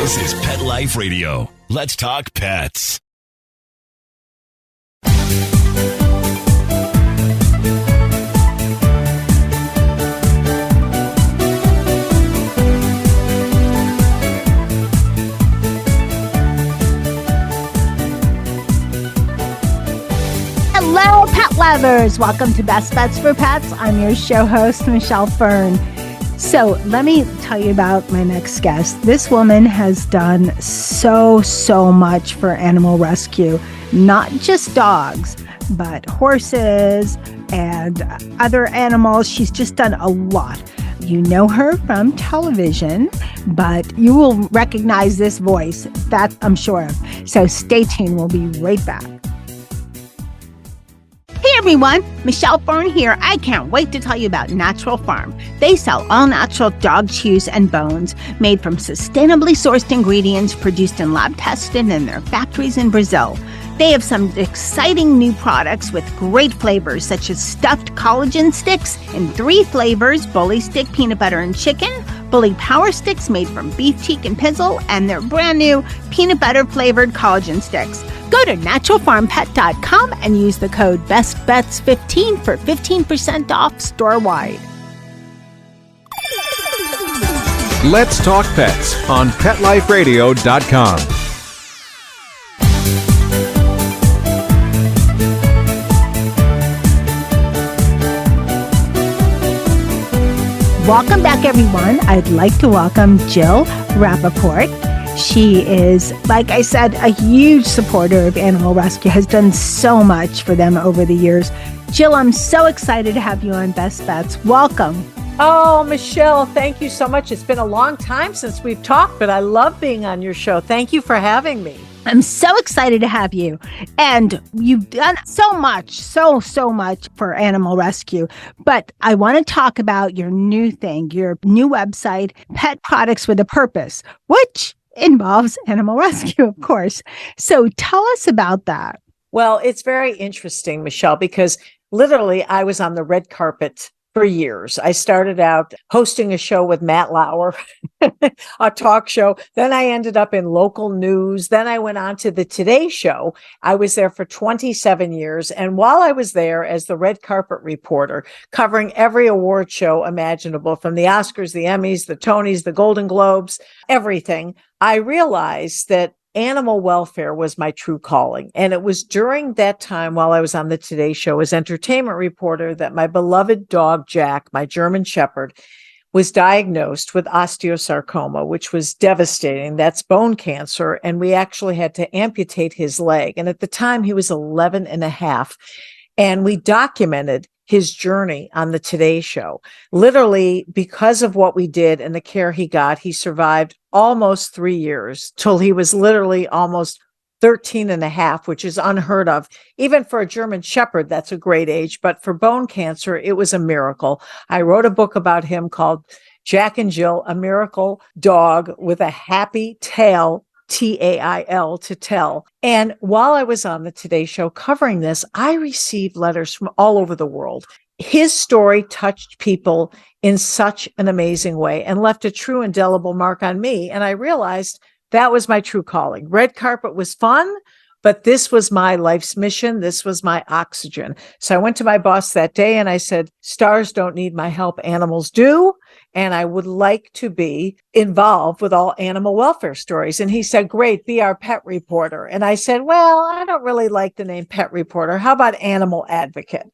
This is Pet Life Radio. Let's talk pets. Hello, pet lovers. Welcome to Best Bets for Pets. I'm your show host, Michelle Fern. So let me tell you about my next guest. This woman has done so much for animal rescue, not just dogs, but horses and other animals. She's just done a lot. You know her from television, but you will recognize this voice, that I'm sure of. So stay tuned. We'll be right back. Hey everyone, Michelle Fern here. I can't wait to tell you about Natural Farm. They sell all-natural dog chews and bones made from sustainably sourced ingredients produced and lab-tested in their factories in Brazil. They have some exciting new products with great flavors, such as stuffed collagen sticks in 3 flavors, Bully Stick Peanut Butter and Chicken, Bully Power Sticks made from beef cheek and pizzle, and their brand new peanut butter flavored collagen sticks. Go to naturalfarmpet.com and use the code BESTBETS15 for 15% off store-wide. Let's Talk Pets on PetLifeRadio.com. Welcome back, everyone. I'd like to welcome Jill Rappaport. She is, like I said, a huge supporter of animal rescue, has done so much for them over the years. Jill, I'm so excited to have you on Best Bets. Welcome. Oh, Michelle, thank you so much. It's been a long time since we've talked, but I love being on your show. Thank you for having me. I'm so excited to have you. And you've done so much for animal rescue. But I want to talk about your new thing, your new website, Pet Products with a Purpose, which involves animal rescue, of course. So tell us about that. Well, it's very interesting, Michelle, because literally I was on the red carpet for years. I started out hosting a show with Matt Lauer, a talk show. Then I ended up in local news. Then I went on to the Today Show. I was there for 27 years. And while I was there as the red carpet reporter, covering every award show imaginable, from the Oscars, the Emmys, the Tonys, the Golden Globes, everything, I realized that animal welfare was my true calling. And it was during that time, while I was on the Today Show as entertainment reporter, that my beloved dog, Jack, my German Shepherd, was diagnosed with osteosarcoma, which was devastating. That's bone cancer. And we actually had to amputate his leg. And at the time, he was 11 and a half. And we documented his journey on the Today Show. Literally, because of what we did and the care he got, he survived almost 3 years till he was literally almost 13 and a half, which is unheard of. Even for a German Shepherd, that's a great age. But for bone cancer, it was a miracle. I wrote a book about him called Jack and Jill, A Miracle Dog with a Happy Tail, TAIL, to tell. And while I was on the Today Show covering this, I received letters from all over the world. His story touched people in such an amazing way and left a true indelible mark on me. And I realized that was my true calling. Red carpet was fun, but this was my life's mission. This was my oxygen. So I went to my boss that day and I said, stars don't need my help, animals do. And I would like to be involved with all animal welfare stories. And he said, great, be our pet reporter. And I said, well, I don't really like the name pet reporter. How about animal advocate?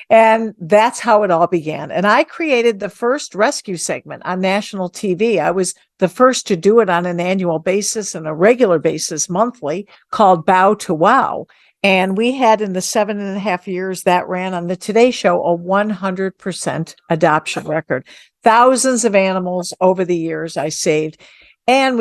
And that's how it all began. And I created the first rescue segment on national TV. I was the first to do it on an annual basis and a regular basis monthly, called Bow to Wow. And we had, in the 7.5 years that ran on the Today Show, a 100% adoption record. Thousands of animals over the years I saved. And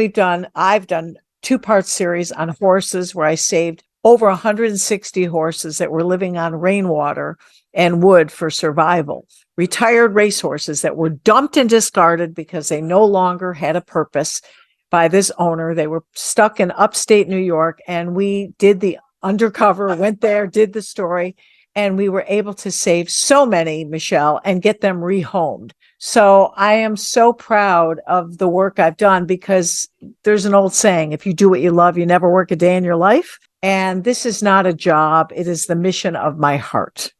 I've done 2-part series on horses where I saved over 160 horses that were living on rainwater and wood for survival. Retired racehorses that were dumped and discarded because they no longer had a purpose by this owner. They were stuck in upstate New York, and we did the undercover, went there, did the story, And we were able to save so many, Michelle, and get them rehomed. So I am so proud of the work I've done, because there's an old saying, if you do what you love, you never work a day in your life. And this is not a job. It is the mission of my heart.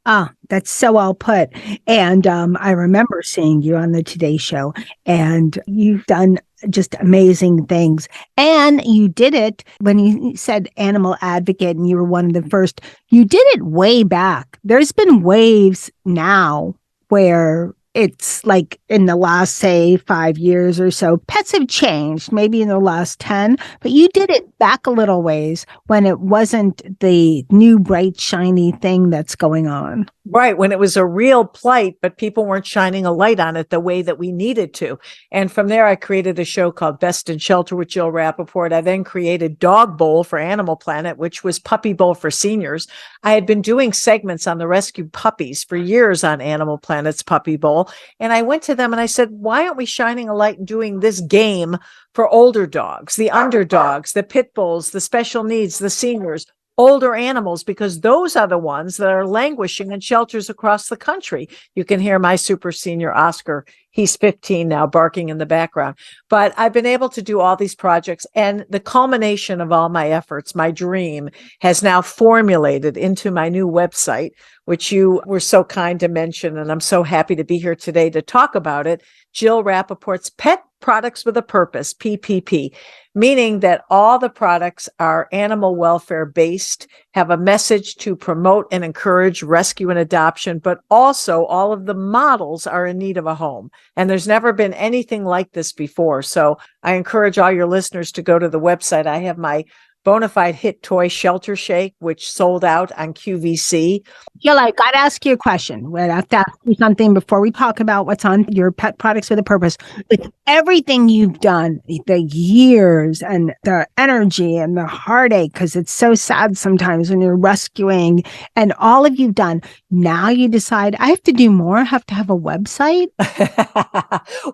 Ah, that's so well put. And I remember seeing you on the Today Show, and you've done just amazing things. And you did it when you said animal advocate, and you were one of the first. You did it way back. There's been waves now where it's like in the last, say, 5 years or so, pets have changed, maybe in the last 10, but you did it back a little ways when it wasn't the new bright, shiny thing that's going on. Right, when it was a real plight, but people weren't shining a light on it the way that we needed to. And from there, I created a show called Best in Shelter with Jill Rappaport. I then created Dog Bowl for Animal Planet, which was Puppy Bowl for seniors. I had been doing segments on the rescued puppies for years on Animal Planet's Puppy Bowl. And I went to them and I said, why aren't we shining a light and doing this game for older dogs, the underdogs, the pit bulls, the special needs, the seniors, older animals, because those are the ones that are languishing in shelters across the country. You can hear my super senior Oscar. He's 15 now, barking in the background. But I've been able to do all these projects, and the culmination of all my efforts, my dream, has now formulated into my new website, which you were so kind to mention, and I'm so happy to be here today to talk about it. Jill Rappaport's Pet Products with a Purpose, PPP, meaning that all the products are animal welfare based, have a message to promote and encourage rescue and adoption, but also all of the models are in need of a home. And there's never been anything like this before. So I encourage all your listeners to go to the website. I have my bona fide hit toy Shelter Shake, which sold out on QVC. Jill, I got to ask you a question. I have to ask you something before we talk about what's on your Pet Products with a Purpose. With everything you've done, the years and the energy and the heartache, because it's so sad sometimes when you're rescuing, and all of you've done, now you decide, I have to do more, I have to have a website?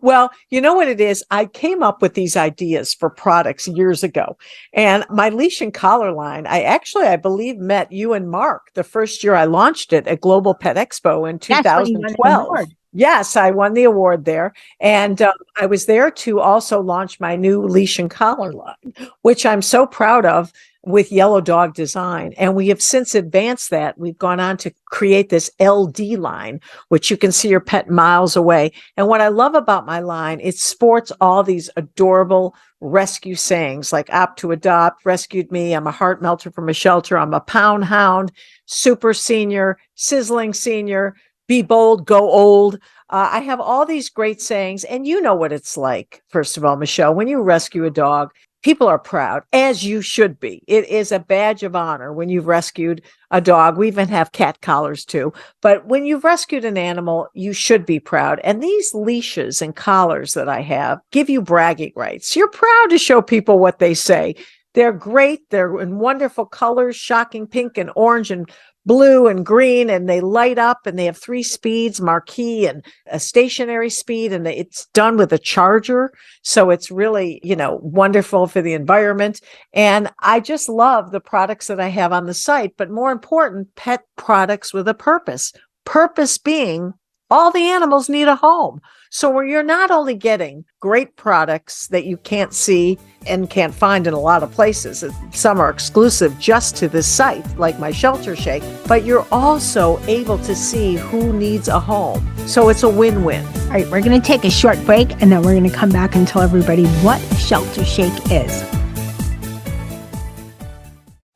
Well, you know what it is? I came up with these ideas for products years ago. And my leash and collar line, I believe, met you and Mark the first year I launched it at Global Pet Expo in 2012. Yes, I won the award there. And I was there to also launch my new leash and collar line, which I'm so proud of, with yellow dog design. And we have since advanced that. We've gone on to create this LD line, which you can see your pet miles away. And what I love about my line, it sports all these adorable rescue sayings like opt to adopt, rescued me, I'm a heart melter from a shelter, I'm a pound hound, super senior, sizzling senior, be bold, go old. I have all these great sayings. And you know what it's like, first of all, Michelle, when you rescue a dog, people are proud, as you should be. It is a badge of honor when you've rescued a dog. We even have cat collars too. But when you've rescued an animal, you should be proud. And these leashes and collars that I have give you bragging rights. You're proud to show people what they say. They're great. They're in wonderful colors, shocking pink and orange and blue and green, and they light up, and they have 3 speeds, marquee and a stationary speed, and it's done with a charger. So it's really, wonderful for the environment. And I just love the products that I have on the site, but more important, pet products with a purpose. Purpose being all the animals need a home. So where you're not only getting great products that you can't see and can't find in a lot of places, some are exclusive just to this site, like my Shelter Shake, but you're also able to see who needs a home. So it's a win-win. All right, we're going to take a short break, and then we're going to come back and tell everybody what Shelter Shake is.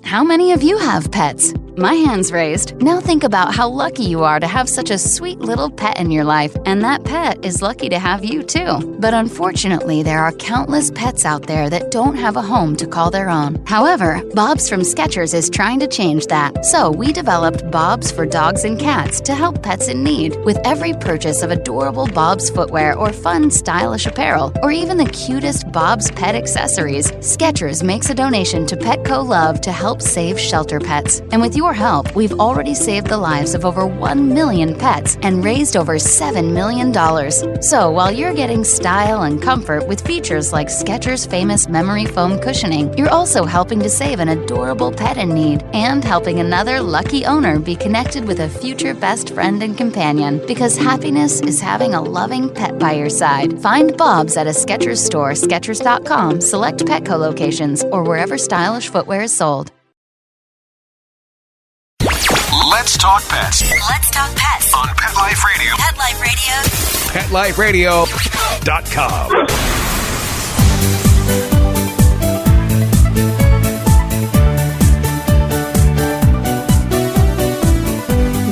How many of you have pets? My hand's raised. Now think about how lucky you are to have such a sweet little pet in your life, and that pet is lucky to have you too. But unfortunately, there are countless pets out there that don't have a home to call their own. However, Bob's from Skechers is trying to change that. So we developed Bob's for dogs and cats to help pets in need. With every purchase of adorable Bob's footwear or fun, stylish apparel, or even the cutest Bob's pet accessories, Skechers makes a donation to Petco Love to help save shelter pets. And with your your help, we've already saved the lives of over 1 million pets and raised over $7 million. So while you're getting style and comfort with features like Skechers' famous memory foam cushioning, you're also helping to save an adorable pet in need and helping another lucky owner be connected with a future best friend and companion, because happiness is having a loving pet by your side. Find Bob's at a Skechers store, Skechers.com, select Petco locations, or wherever stylish footwear is sold. Let's talk pets Let's talk pets on Pet Life Radio. Pet Life Radio. PetLifeRadio.com.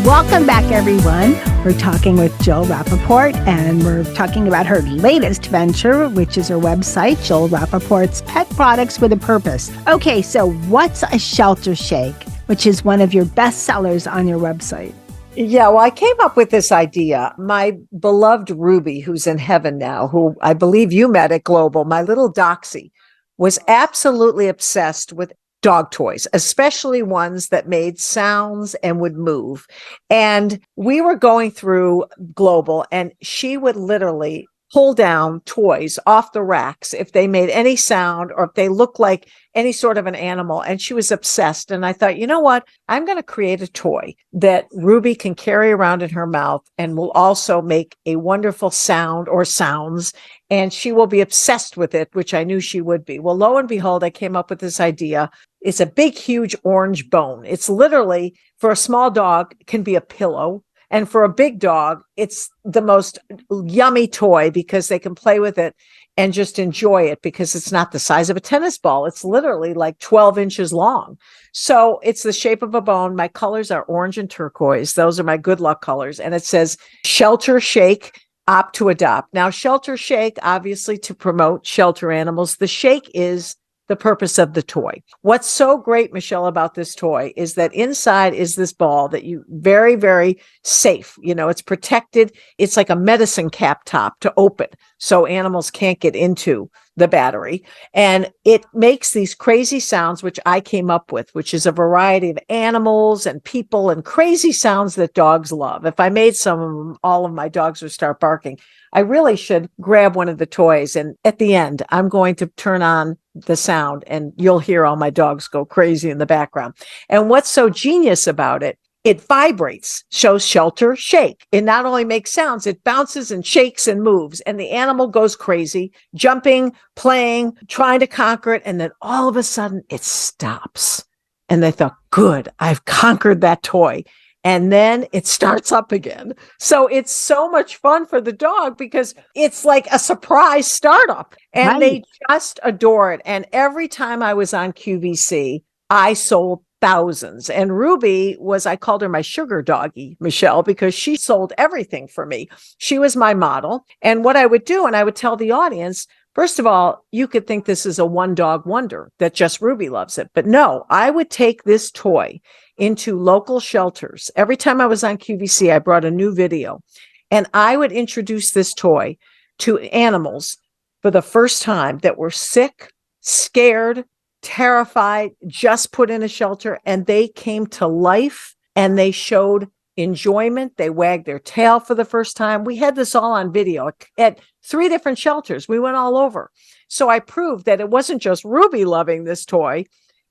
Welcome back, everyone. We're talking with Jill Rappaport, and we're talking about her latest venture, which is her website, Jill Rappaport's Pet Products with a Purpose. Okay, so what's a shelter shake, which is one of your best sellers on your website? Yeah, well, I came up with this idea. My beloved Ruby, who's in heaven now, who I believe you met at Global, my little Doxy, was absolutely obsessed with dog toys, especially ones that made sounds and would move. And we were going through Global, and she would literally pull down toys off the racks if they made any sound or if they looked like any sort of an animal. And she was obsessed. And I thought, you know what? I'm going to create a toy that Ruby can carry around in her mouth and will also make a wonderful sound or sounds. And she will be obsessed with it, which I knew she would be. Well, lo and behold, I came up with this idea. It's a big, huge orange bone. It's literally, for a small dog, can be a pillow. And for a big dog, it's the most yummy toy because they can play with it and just enjoy it, because it's not the size of a tennis ball. It's literally like 12 inches long. So it's the shape of a bone. My colors are orange and turquoise. Those are my good luck colors. And it says Shelter Shake, Opt to Adopt. Now, Shelter Shake, obviously to promote shelter animals. The shake is the purpose of the toy. What's so great, Michelle, about this toy is that inside is this ball that you very, very safe. You know, it's protected. It's like a medicine cap top to open so animals can't get into the battery. And it makes these crazy sounds, which I came up with, which is a variety of animals and people and crazy sounds that dogs love. If I made some of them, all of my dogs would start barking. I really should grab one of the toys. And at the end, I'm going to turn on the sound and you'll hear all my dogs go crazy in the background. And what's so genius about it, it vibrates, shows Shelter Shake. It not only makes sounds, it bounces and shakes and moves. And the animal goes crazy, jumping, playing, trying to conquer it. And then all of a sudden it stops. And they thought, good, I've conquered that toy. And then it starts up again. So it's so much fun for the dog because it's like a surprise startup. And They just adore it. And every time I was on QVC, I sold thousands. And Ruby was, I called her my sugar doggy, Michelle, because she sold everything for me. She was my model. And what I would do, and I would tell the audience, first of all, you could think this is a one dog wonder that just Ruby loves it. But no, I would take this toy into local shelters. Every time I was on QVC, I brought a new video and I would introduce this toy to animals for the first time that were sick, scared, terrified, just put in a shelter, and they came to life and they showed enjoyment. They wagged their tail for the first time. We had this all on video at 3 different shelters. We went all over. So I proved that it wasn't just Ruby loving this toy.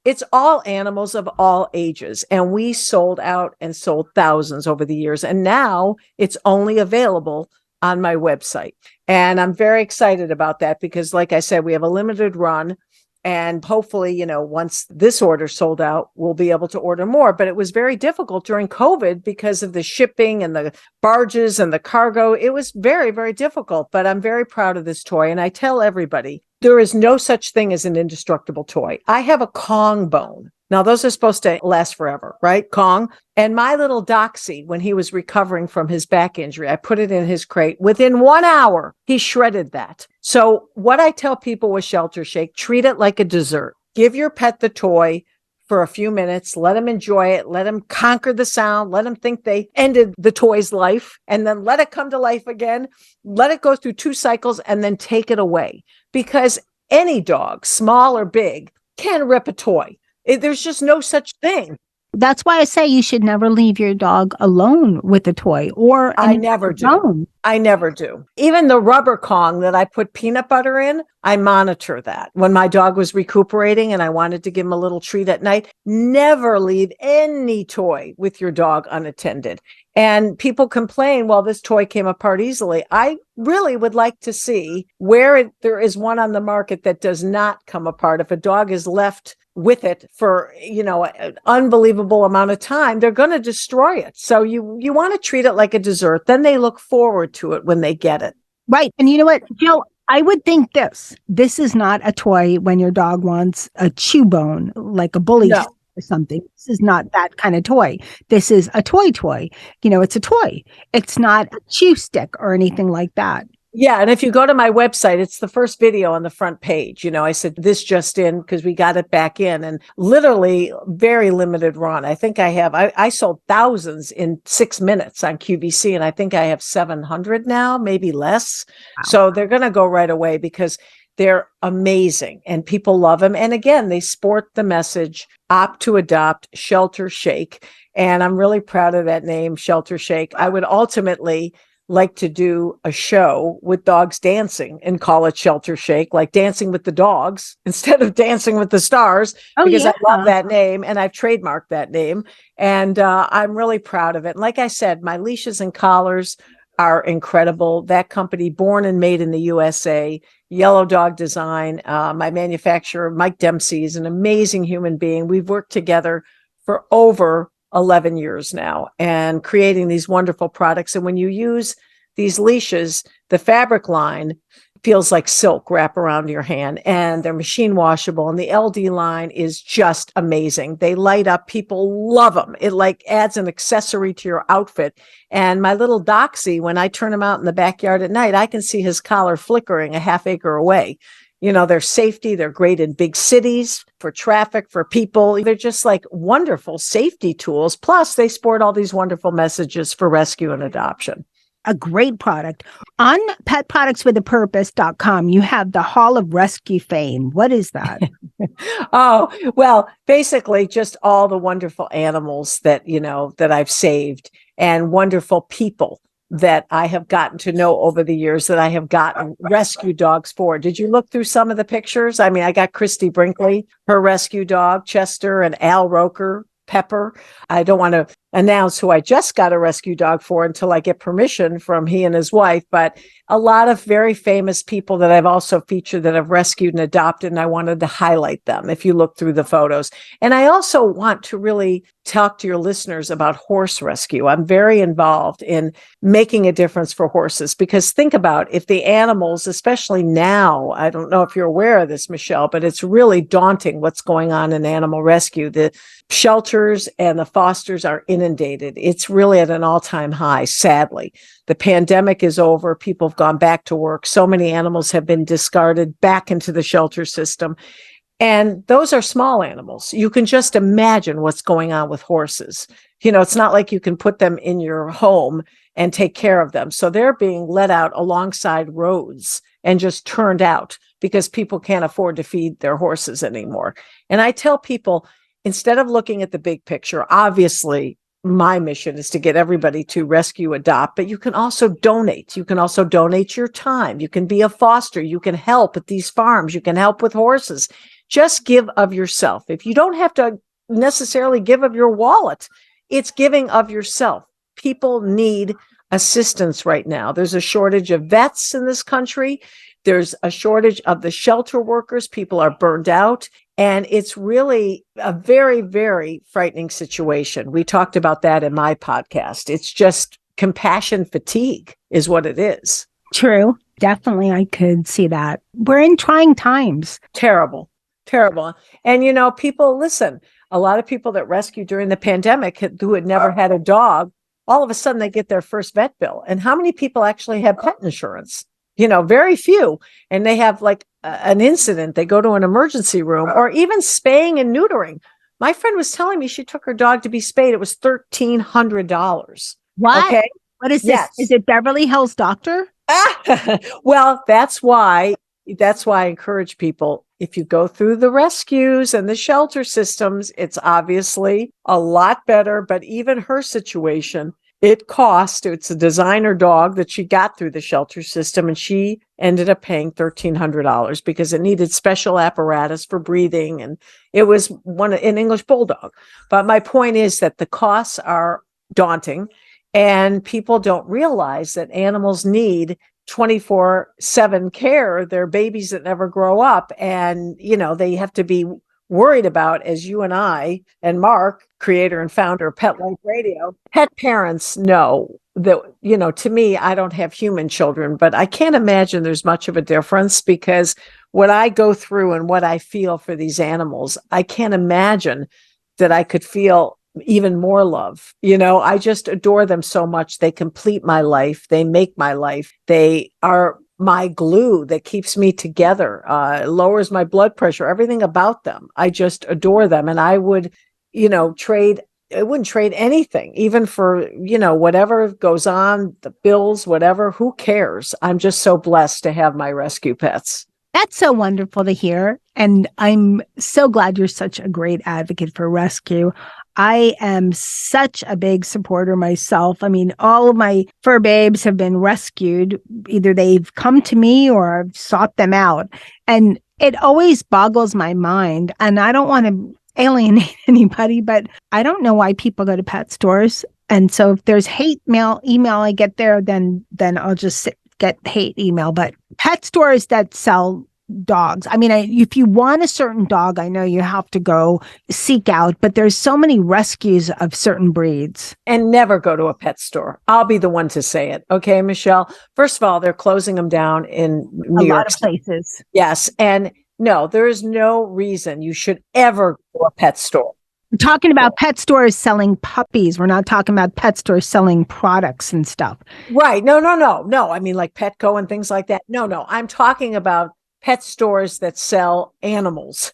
It's all animals of all ages. And we sold out and sold thousands over the years. And now it's only available on my website. And I'm very excited about that because, like I said, we have a limited run. And hopefully, you know, once this order sold out, we'll be able to order more. But it was very difficult during COVID because of the shipping and the barges and the cargo. It was very, very difficult. But I'm very proud of this toy. And I tell everybody, there is no such thing as an indestructible toy. I have a Kong bone. Now, those are supposed to last forever, right? Kong. And my little Doxy, when he was recovering from his back injury, I put it in his crate. Within 1 hour, he shredded that. So what I tell people with Shelter Shake, treat it like a dessert. Give your pet the toy for a few minutes. Let him enjoy it. Let him conquer the sound. Let him think they ended the toy's life and then let it come to life again. Let it go through 2 cycles and then take it away. Because any dog, small or big, can rip a toy. There's just no such thing. That's why I say you should never leave your dog alone with a toy or I never do. I never do. Even the rubber Kong that I put peanut butter in, I monitor that. When my dog was recuperating and I wanted to give him a little treat at night, never leave any toy with your dog unattended. And people complain, well, this toy came apart easily. I really would like to see where there is one on the market that does not come apart. If a dog is left with it for, an unbelievable amount of time, they're going to destroy it. So you want to treat it like a dessert. Then they look forward to it when they get it. Right. And you know what, Jill, I would think this is not a toy when your dog wants a chew bone, like a bully No. or something. This is not that kind of toy. This is a toy. It's a toy. It's not a chew stick or anything like that. Yeah. And if you go to my website, it's the first video on the front page. I said this just in because we got it back in, and literally very limited run. I think I sold thousands in 6 minutes on QVC, and I think I have 700 now, maybe less. Wow. So they're going to go right away because they're amazing and people love them. And again, they sport the message, opt to adopt, shelter shake. And I'm really proud of that name, Shelter Shake. I would ultimately like to do a show with dogs dancing and call it Shelter Shake, like Dancing with the Dogs instead of Dancing with the Stars, because I love that name and I've trademarked that name. And I'm really proud of it. And like I said, my leashes and collars are incredible. That company, born and made in the USA, Yellow Dog Design. My manufacturer, Mike Dempsey, is an amazing human being. We've worked together for over 11 years now and creating these wonderful products. And when you use these leashes, the fabric line feels like silk wrap around your hand, and they're machine washable. And the LD line is just amazing. They light up. People love them. It like adds an accessory to your outfit. And my little Doxy, when I turn him out in the backyard at night, I can see his collar flickering a half acre away. Their safety, they're great in big cities for traffic, for people. They're just like wonderful safety tools. Plus, they sport all these wonderful messages for rescue and adoption. A great product. On petproductswithapurpose.com, you have the Hall of Rescue Fame. What is that? Oh, well, basically just all the wonderful animals that, that I've saved, and wonderful people that I have gotten to know over the years that I have gotten rescue dogs for. Did you look through some of the pictures? I mean, I got Christy Brinkley, her rescue dog, Chester, and Al Roker, Pepper. I don't want to announce who I just got a rescue dog for until I get permission from he and his wife, but a lot of very famous people that I've also featured that have rescued and adopted, and I wanted to highlight them if you look through the photos. And I also want to really talk to your listeners about horse rescue. I'm very involved in making a difference for horses, because think about if the animals, especially now, I don't know if you're aware of this, Michelle, but it's really daunting what's going on in animal rescue. The shelters and the fosters are inundated. It's really at an all-time high, sadly. The pandemic is over. People have gone back to work. So many animals have been discarded back into the shelter system. And those are small animals. You can just imagine what's going on with horses. It's not like you can put them in your home and take care of them. So they're being let out alongside roads and just turned out because people can't afford to feed their horses anymore. And I tell people, instead of looking at the big picture, obviously, my mission is to get everybody to rescue, adopt, but you can also donate. You can also donate your time. You can be a foster. You can help at these farms. You can help with horses. Just give of yourself. If you don't have to necessarily give of your wallet, it's giving of yourself. People need assistance right now. There's a shortage of vets in this country. There's a shortage of the shelter workers. People are burned out. And it's really a very, very frightening situation. We talked about that in my podcast. It's just compassion fatigue is what it is. True. Definitely, I could see that. We're in trying times. Terrible. And, people, listen, a lot of people that rescued during the pandemic who had never had a dog, all of a sudden they get their first vet bill. And how many people actually have pet insurance? Very few. And they have like an incident. They go to an emergency room, or even spaying and neutering. My friend was telling me she took her dog to be spayed. It was $1,300. What? Okay. What is this? Yes. Is it Beverly Hills Doctor? Well, that's why I encourage people. if you go through the rescues and the shelter systems, it's obviously a lot better. But even her situation, it's a designer dog that she got through the shelter system, and she ended up paying $1,300 because it needed special apparatus for breathing. And it was an English bulldog. But my point is that the costs are daunting, and people don't realize that animals need 24/7 care. They're babies that never grow up. And, they have to be worried about, as you and I and Mark, creator and founder of Pet Life Radio, pet parents know that, to me, I don't have human children, but I can't imagine there's much of a difference, because what I go through and what I feel for these animals, I can't imagine that I could feel even more love. I just adore them so much. They complete my life. They make my life. They are my glue that keeps me together, lowers my blood pressure, everything about them. I just adore them. And I would, I wouldn't trade anything, even for, whatever goes on, the bills, whatever, who cares? I'm just so blessed to have my rescue pets. That's so wonderful to hear. And I'm so glad you're such a great advocate for rescue. I am such a big supporter myself. I mean, all of my fur babes have been rescued. Either they've come to me or I've sought them out. And it always boggles my mind. And I don't want to alienate anybody, but I don't know why people go to pet stores. And so if there's hate email I get there, then I'll just get hate email. But pet stores that sell dogs, I mean, if you want a certain dog, I know you have to go seek out, but there's so many rescues of certain breeds. And never go to a pet store. I'll be the one to say it. Okay, Michelle? First of all, they're closing them down in New York. A lot of places. Yes. And no, there is no reason you should ever go to a pet store. We're talking about pet stores selling puppies. We're not talking about pet stores selling products and stuff. Right. No. I mean, like Petco and things like that. No. I'm talking about pet stores that sell animals.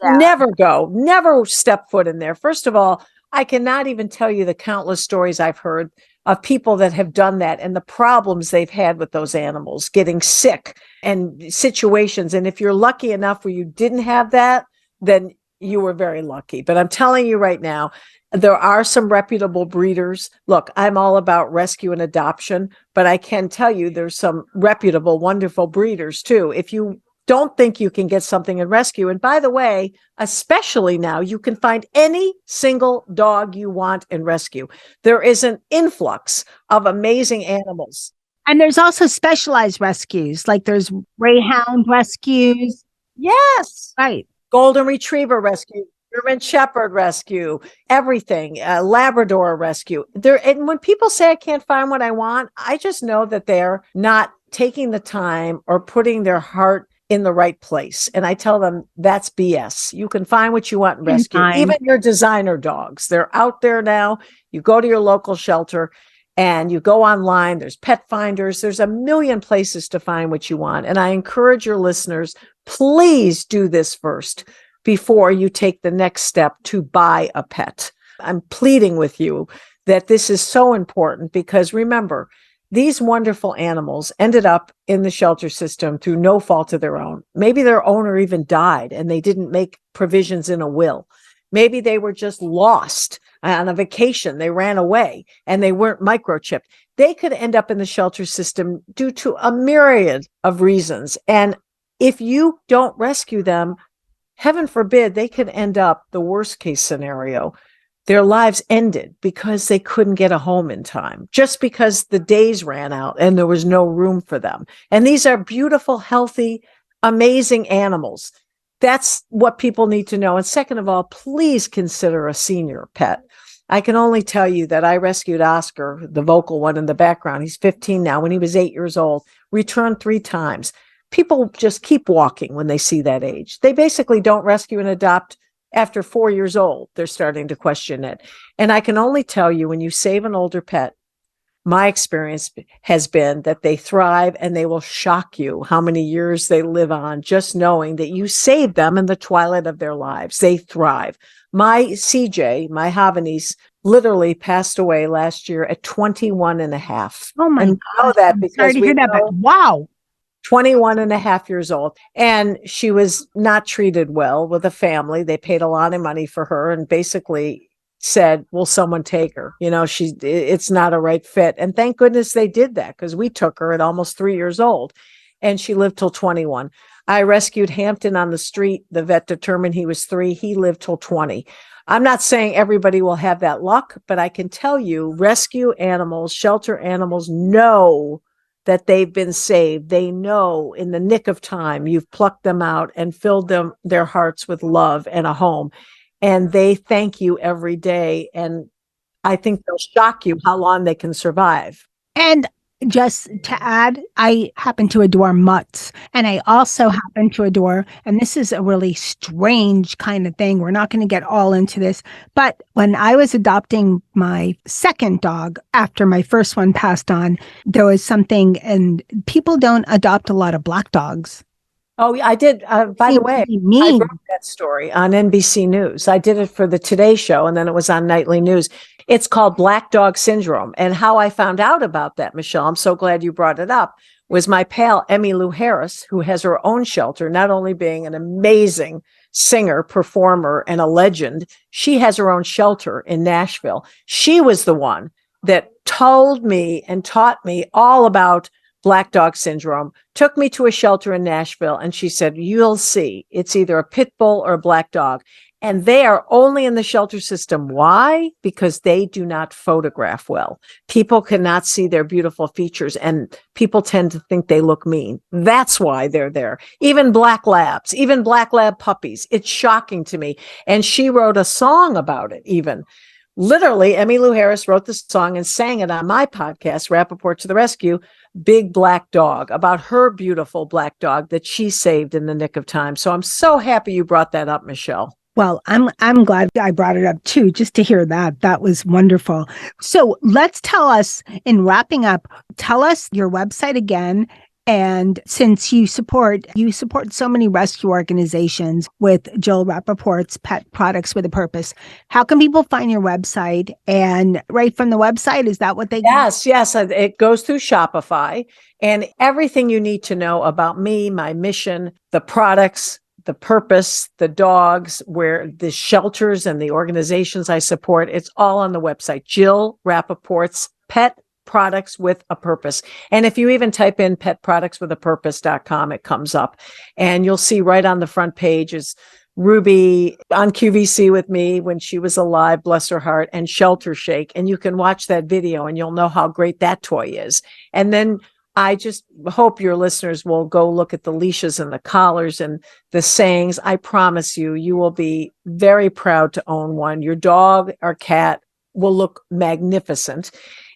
Never step foot in there. First of all, I cannot even tell you the countless stories I've heard of people that have done that and the problems they've had with those animals, getting sick and situations. And if you're lucky enough where you didn't have that, then you were very lucky. But I'm telling you right now, there are some reputable breeders. Look, I'm all about rescue and adoption, but I can tell you there's some reputable, wonderful breeders too. If you don't think you can get something in rescue, and by the way, especially now, you can find any single dog you want in rescue. There is an influx of amazing animals. And there's also specialized rescues, like there's Greyhound rescues. Yes. Right. Golden Retriever rescue, German Shepherd rescue, everything, Labrador rescue. And when people say I can't find what I want, I just know that they're not taking the time or putting their heart in the right place. And I tell them that's BS. You can find what you want in rescue. Even your designer dogs, they're out there now. You go to your local shelter and you go online. There's pet finders. There's a million places to find what you want. And I encourage your listeners, please do this first before you take the next step to buy a pet. I'm pleading with you that this is so important, because remember, these wonderful animals ended up in the shelter system through no fault of their own. Maybe their owner even died and they didn't make provisions in a will. Maybe they were just lost on a vacation. They ran away and they weren't microchipped. They could end up in the shelter system due to a myriad of reasons. And if you don't rescue them, heaven forbid, they could end up the worst case scenario. Their lives ended because they couldn't get a home in time, just because the days ran out and there was no room for them. And these are beautiful, healthy, amazing animals. That's what people need to know. And second of all, please consider a senior pet. I can only tell you that I rescued Oscar, the vocal one in the background. He's 15 now. When he was 8 years old, returned 3 times. People just keep walking when they see that age. They basically don't rescue and adopt after 4 years old. They're starting to question it. And I can only tell you, when you save an older pet, my experience has been that they thrive, and they will shock you how many years they live on just knowing that you saved them in the twilight of their lives. They thrive. My CJ, my Havanese, literally passed away last year at 21 and a half. Oh my and God. I know that because sorry to hear that, but wow. 21 and a half years old. And she was not treated well with a family. They paid a lot of money for her and basically said, will someone take her? It's not a right fit. And thank goodness they did that, because we took her at almost 3 years old and she lived till 21. I rescued Hampton on the street. The vet determined he was 3. He lived till 20. I'm not saying everybody will have that luck, but I can tell you rescue animals, shelter animals know that they've been saved. They know in the nick of time, you've plucked them out and filled their hearts with love and a home. And they thank you every day. And I think they'll shock you how long they can survive. And just to add, I happen to adore mutts. And I also happen to adore, and this is a really strange kind of thing. We're not going to get all into this. But when I was adopting my second dog after my first one passed on, there was something, and people don't adopt a lot of black dogs. Oh, I did. By the way, I wrote that story on NBC News. I did it for the Today Show, and then it was on Nightly News. It's called Black Dog Syndrome. And how I found out about that, Michelle, I'm so glad you brought it up, was my pal, Emmylou Harris, who has her own shelter, not only being an amazing singer, performer, and a legend, she has her own shelter in Nashville. She was the one that told me and taught me all about Black Dog Syndrome, took me to a shelter in Nashville, and she said, you'll see, it's either a pit bull or a black dog. And they are only in the shelter system. Why? Because they do not photograph well. People cannot see their beautiful features, and people tend to think they look mean. That's why they're there. Even black labs, even black lab puppies. It's shocking to me. And she wrote a song about it even. Literally, Emmylou Harris wrote the song and sang it on my podcast, Rappaport to the Rescue, Big Black Dog, about her beautiful black dog that she saved in the nick of time. So I'm so happy you brought that up, Michelle. Well, I'm glad I brought it up too, just to hear that. That was wonderful. So let's tell us, in wrapping up, tell us your website again. And since you support so many rescue organizations with Jill Rappaport's Pet Products with a Purpose, how can people find your website? And right from the website, is that what they Yes. It goes through Shopify, and everything you need to know about me, my mission, the products, the purpose, the dogs, where the shelters and the organizations I support, it's all on the website, Jill Rappaport's Pet Products with a Purpose. And if you even type in petproductswithapurpose.com, it comes up, and you'll see right on the front page is Ruby on QVC with me when she was alive, bless her heart, and Shelter Shake. And you can watch that video and you'll know how great that toy is. And then I just hope your listeners will go look at the leashes and the collars and the sayings. I promise you, you will be very proud to own one. Your dog or cat will look magnificent.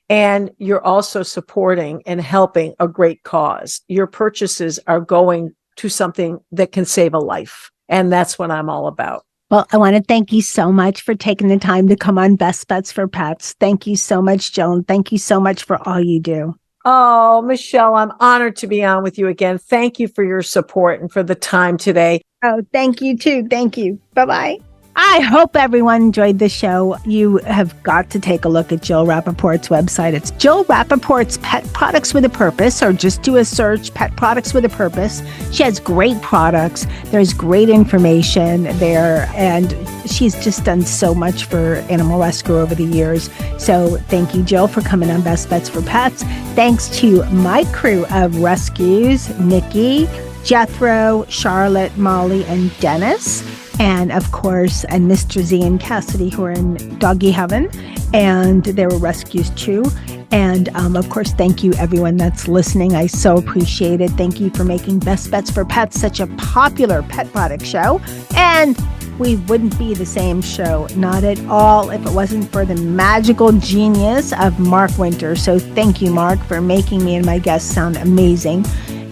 And you're also supporting and helping a great cause. Your purchases are going to something that can save a life. And that's what I'm all about. Well, I want to thank you so much for taking the time to come on Best Bets for Pets. Thank you so much, Jill. And thank you so much for all you do. Oh, Michelle, I'm honored to be on with you again. Thank you for your support and for the time today. Oh, thank you too. Thank you. Bye-bye. I hope everyone enjoyed the show. You have got to take a look at Jill Rappaport's website. It's Jill Rappaport's Pet Products with a Purpose, or just do a search, Pet Products with a Purpose. She has great products. There's great information there, and she's just done so much for animal rescue over the years. So thank you, Jill, for coming on Best Bets for Pets. Thanks to my crew of rescues, Nikki, Jethro, Charlotte, Molly, and Dennis. And of course, and Mr. Z and Cassidy, who are in doggy heaven, and there were rescues too. And of course, thank you everyone that's listening. I so appreciate it. Thank you for making Best Bets for Pets such a popular pet product show. And we wouldn't be the same show, not at all, if it wasn't for the magical genius of Mark Winter. So thank you, Mark, for making me and my guests sound amazing.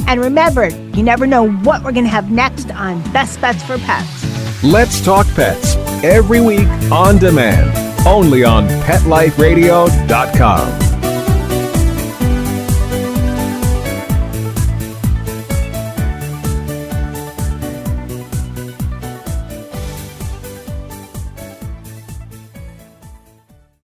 And remember, you never know what we're going to have next on Best Bets for Pets. Let's Talk Pets, every week on demand, only on PetLifeRadio.com.